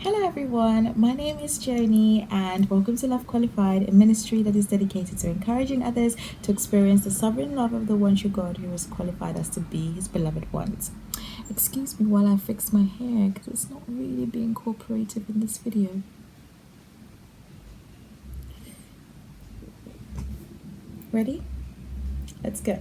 Hello everyone, my name is Joanny and welcome to Love Qualified, a ministry that is dedicated to encouraging others to experience the sovereign love of the one true God who is qualified us to be his beloved ones. Excuse me while I fix my hair because it's not really being cooperative in this video. Ready? Let's go.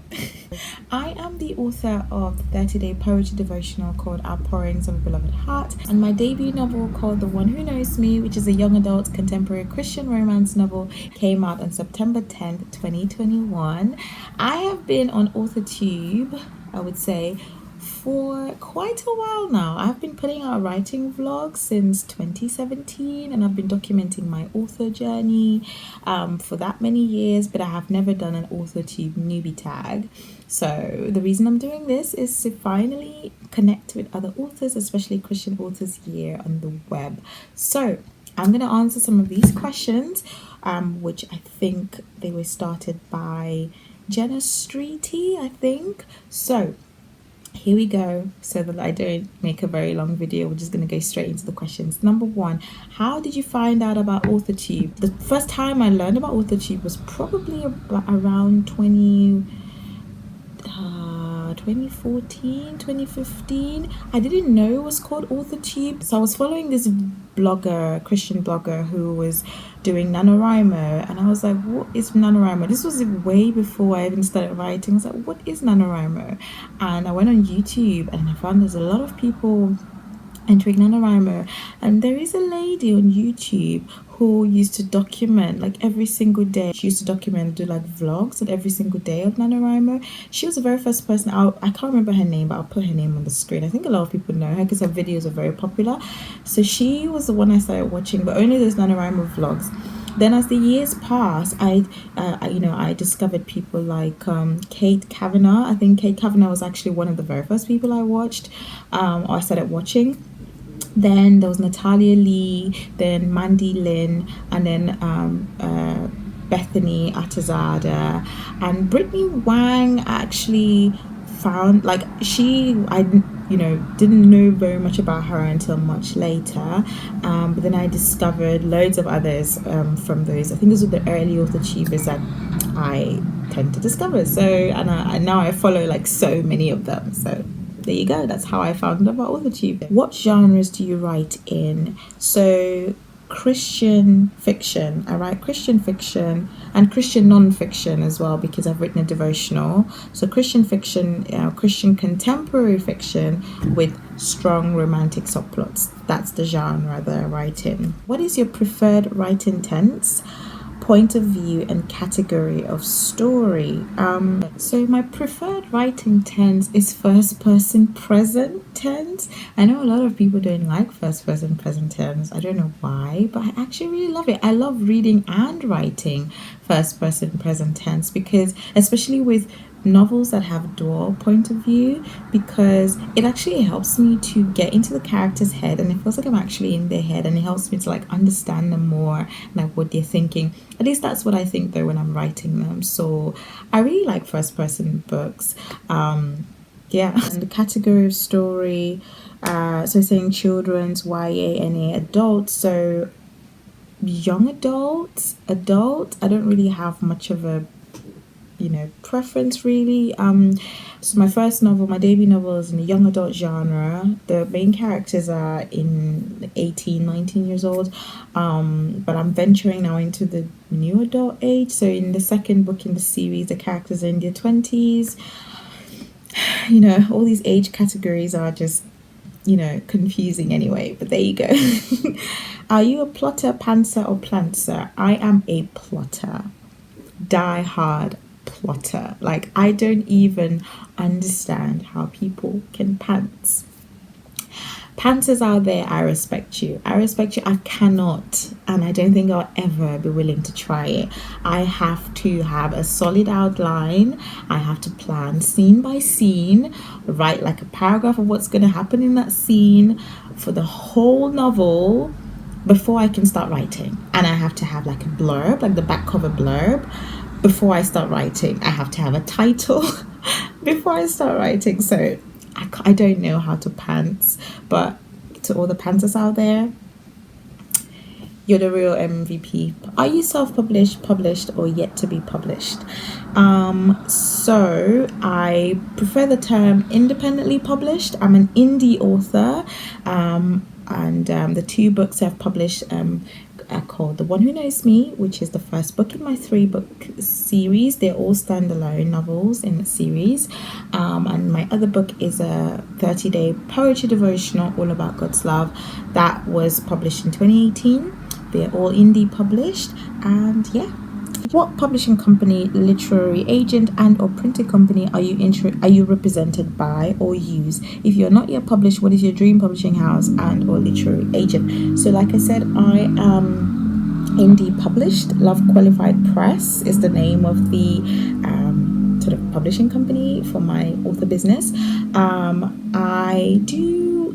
I am the author of the 30-day poetry devotional called Outpourings of a Beloved Heart, and my debut novel called The One Who Knows Me, which is a young adult contemporary Christian romance novel, came out on September 10th, 2021. I have been on Authortube, I would say, for quite a while now. I've been putting out writing vlogs since 2017 and I've been documenting my author journey for that many years, but I have never done an Authortube Newbie tag. So the reason I'm doing this is to finally connect with other authors, especially Christian authors here on the web. So I'm going to answer some of these questions, which I think they were started by Jenna Streety, I think. So here we go, so that I don't make a very long video. We're just going to go straight into the questions. Number one, how did you find out about Authortube? The first time I learned about Authortube was probably around 2014, 2015. I didn't know it was called Authortube. So I was following this blogger, Christian blogger, who was doing NaNoWriMo, and I was like, what is NaNoWriMo? This was way before I even started writing. I was like, what is NaNoWriMo? And I went on YouTube and I found there's a lot of people entering NaNoWriMo, and there is a lady on YouTube who used to document like every single day. She used to document, do like vlogs on every single day of NaNoWriMo. She was the very first person out. I can't remember her name, but I'll put her name on the screen. I think a lot of people know her because her videos are very popular. So she was the one I started watching, but only those NaNoWriMo vlogs. Then as the years passed, I discovered people like Kate Kavanagh. I think Kate Kavanagh was actually one of the very first people I watched, or I started watching. Then there was Natalia Lee, then Mandy Lynn, and then Bethany Atazada, and Brittany Wang. Actually found, like, I didn't know very much about her until much later, but then I discovered loads of others from those. I think those were the early Authortubers that I tend to discover. So and now I follow like so many of them. So there you go. That's how I found out about Authortube. What genres do you write in? So Christian fiction. I write Christian fiction and Christian non-fiction as well, because I've written a devotional. So Christian fiction, Christian contemporary fiction with strong romantic subplots. That's the genre that I write in. What is your preferred writing tense, point of view, and category of story? So my preferred writing tense is first person present tense. I know a lot of people don't like first person present tense. I don't know why, but I actually really love it. I love reading and writing first person present tense, because especially with novels that have dual point of view, because it actually helps me to get into the character's head, and it feels like I'm actually in their head, and it helps me to like understand them more, like what they're thinking. At least that's what I think though when I'm writing them. So I really like first person books. And the category of story, so saying children's, YA, NA, adult. So young adult. I don't really have much of a preference really. So my first novel, my debut novel, is in the young adult genre. The main characters are in 18-19 years old, but I'm venturing now into the new adult age. So in the second book in the series, the characters are in their 20s. All these age categories are just confusing anyway, but there you go. Are you a plotter, pantser, or plantser? I am a plotter, die hard plotter. Like, I don't even understand how people can pants. Pantsers out there, I respect you. I cannot, and I don't think I'll ever be willing to try it. I have to have a solid outline. I have to plan scene by scene, write like a paragraph of what's going to happen in that scene for the whole novel before I can start writing. And I have to have like a blurb, like the back cover blurb, before I start writing. I have to have a title before I start writing. So I don't know how to pants, but to all the pantsers out there, You're the real MVP. Are you self-published, published, or yet to be published? So I prefer the term independently published. I'm an indie author, and the two books I've published are called The One Who Knows Me, which is the first book in my 3-book series. They're all standalone novels in the series. And my other book is a 30-day poetry devotional all about God's love that was published in 2018. They're all indie published, and yeah. What publishing company, literary agent, and or printing company are you represented by or use? If you're not yet published, what is your dream publishing house and or literary agent? So like I said, I am indie published. Love Qualified Press is the name of the sort of publishing company for my author business.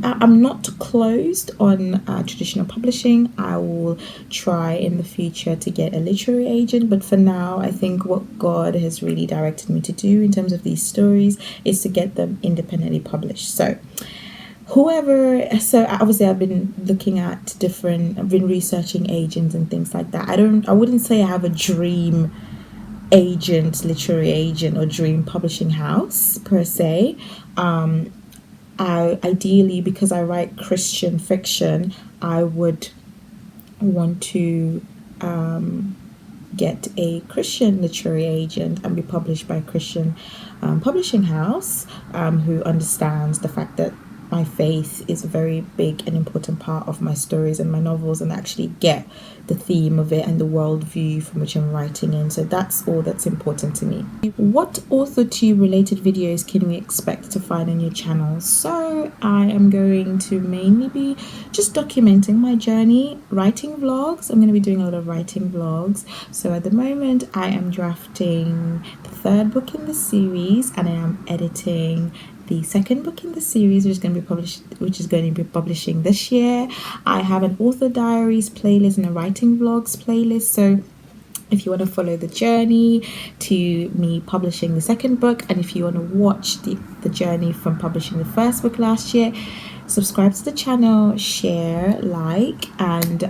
I'm not closed on traditional publishing. I will try in the future to get a literary agent, but for now, I think what God has really directed me to do in terms of these stories is to get them independently published. So obviously I've been looking at I've been researching agents and things like that. I wouldn't say I have a dream agent, literary agent, or dream publishing house per se. Ideally, because I write Christian fiction, I would want to get a Christian literary agent and be published by a Christian publishing house who understands the fact that my faith is a very big and important part of my stories and my novels, and actually get the theme of it and the worldview from which I'm writing in. So that's all that's important to me. What Authortube related videos can we expect to find on your channel? So I am going to mainly be just documenting my journey, writing vlogs. I'm going to be doing a lot of writing vlogs. So at the moment I am drafting the 3rd book in the series, and I am editing the 2nd book in the series, which is going to be publishing this year. I have an author diaries playlist and a writing vlogs playlist. So if you want to follow the journey to me publishing the 2nd book, and if you want to watch the journey from publishing the 1st book last year, subscribe to the channel, share, like, and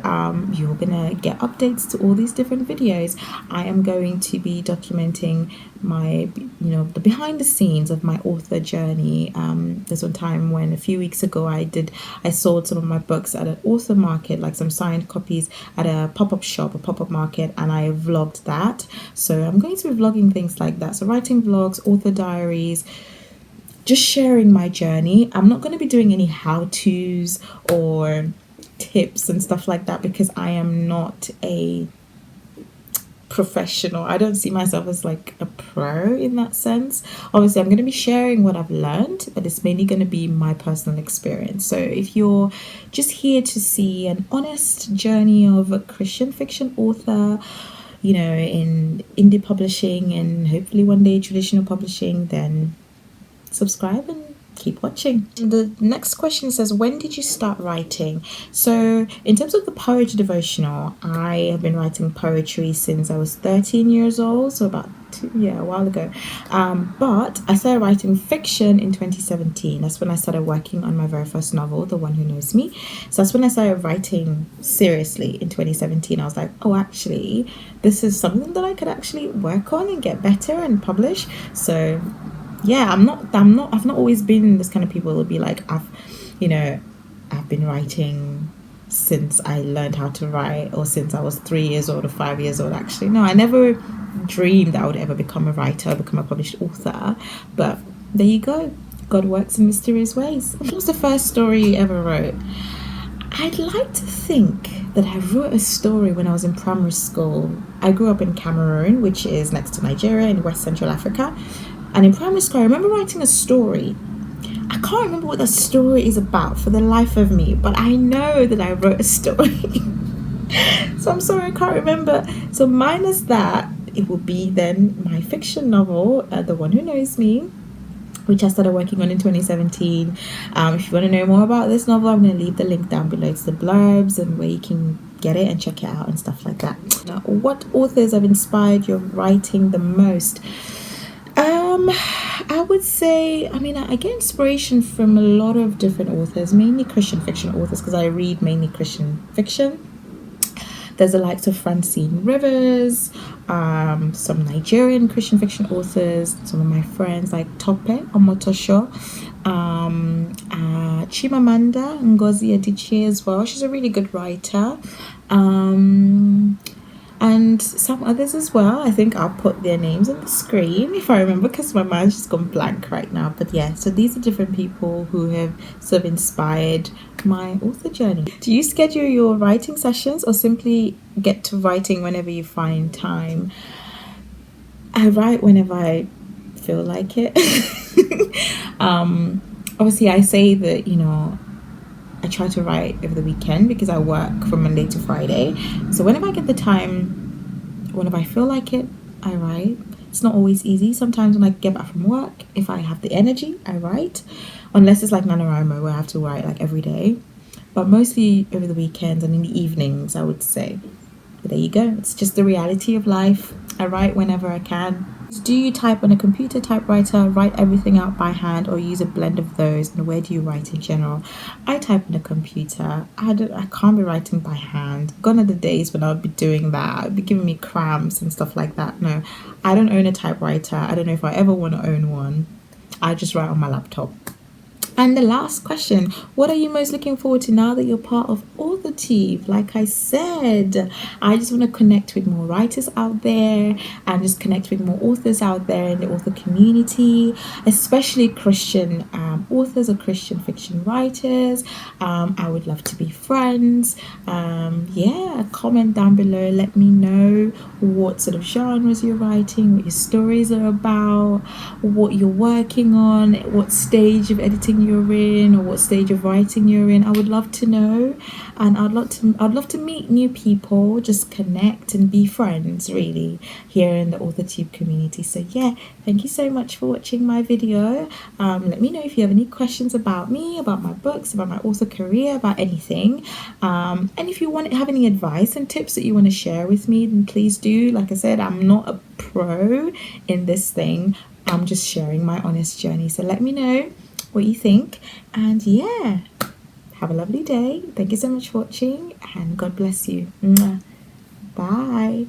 you're gonna get updates to all these different videos. I am going to be documenting my, the behind the scenes of my author journey. There's one time when a few weeks ago I sold some of my books at an author market, like some signed copies at a pop-up shop, a pop-up market, and I vlogged that. So I'm going to be vlogging things like that. So writing vlogs, author diaries, just sharing my journey. I'm not going to be doing any how-tos or tips and stuff like that, because I am not a professional. I don't see myself as like a pro in that sense. Obviously I'm going to be sharing what I've learned, but it's mainly going to be my personal experience. So if you're just here to see an honest journey of a Christian fiction author, in indie publishing and hopefully one day traditional publishing, then subscribe and keep watching. The next question says, when did you start writing? So in terms of the poetry devotional, I have been writing poetry since I was 13 years old, so about a while ago. But I started writing fiction in 2017. That's when I started working on my very first novel, The One Who Knows Me. So that's when I started writing seriously in 2017. I was like, oh, actually, this is something that I could actually work on and get better and publish. So yeah, I've not always been this kind of people who'll be like, I've been writing since I learned how to write, or since I was 3 years old or 5 years old. Actually, no, I never dreamed that I would ever become a writer or become a published author. But there you go. God works in mysterious ways. What was the first story you ever wrote? I'd like to think that I wrote a story when I was in primary school. I grew up in Cameroon, which is next to Nigeria in West Central Africa. And in primary school, I remember writing a story. I can't remember what the story is about for the life of me, but I know that I wrote a story. So I'm sorry, I can't remember. So minus that, it will be then my fiction novel, The One Who Knows Me, which I started working on in 2017. If you want to know more about this novel, I'm going to leave the link down below to the blurbs and where you can get it and check it out and stuff like that. Now, what authors have inspired your writing the most? I would say, I get inspiration from a lot of different authors, mainly Christian fiction authors, because I read mainly Christian fiction. There's the likes of Francine Rivers, some Nigerian Christian fiction authors, some of my friends like Tope Omotosho, Chimamanda Ngozi Adichie as well. She's a really good writer. And some others as well. I think I'll put their names on the screen if I remember, because my mind's just gone blank right now. But yeah, so these are different people who have sort of inspired my author journey. Do you schedule your writing sessions or simply get to writing whenever you find time? I write whenever I feel like it. Obviously I say that, you know, I try to write over the weekend because I work from Monday to Friday. So whenever I get the time, whenever I feel like it, I write. It's not always easy. Sometimes when I get back from work, if I have the energy, I write. Unless it's like NaNoWriMo where I have to write like every day. But mostly over the weekends and in the evenings, I would say. But there you go. It's just the reality of life. I write whenever I can. Do you type on a computer, typewriter, write everything out by hand, or use a blend of those? And where do you write in general? I type on a computer. I can't be writing by hand. Gone are the days when I'll be doing that. It'll be giving me cramps and stuff like that. No, I don't own a typewriter. I don't know if I ever want to own one. I just write on my laptop. And the last question, what are you most looking forward to now that you're part of Authortube? Like I said, I just want to connect with more writers out there and just connect with more authors out there in the author community, especially Christian authors or Christian fiction writers. I would love to be friends. Yeah, comment down below. Let me know what sort of genres you're writing, what your stories are about, what you're working on, what stage of editing you're in, or what stage of writing you're in. I would love to know, and I'd love to meet new people, just connect and be friends really here in the Authortube community. So yeah, thank you so much for watching my video. Let me know if you have any questions about me, about my books, about my author career, about anything, and if you have any advice and tips that you want to share with me, then please do. Like I said, I'm not a pro in this thing. I'm just sharing my honest journey. So let me know what you think, and yeah, have a lovely day. Thank you so much for watching, and God bless you. Bye.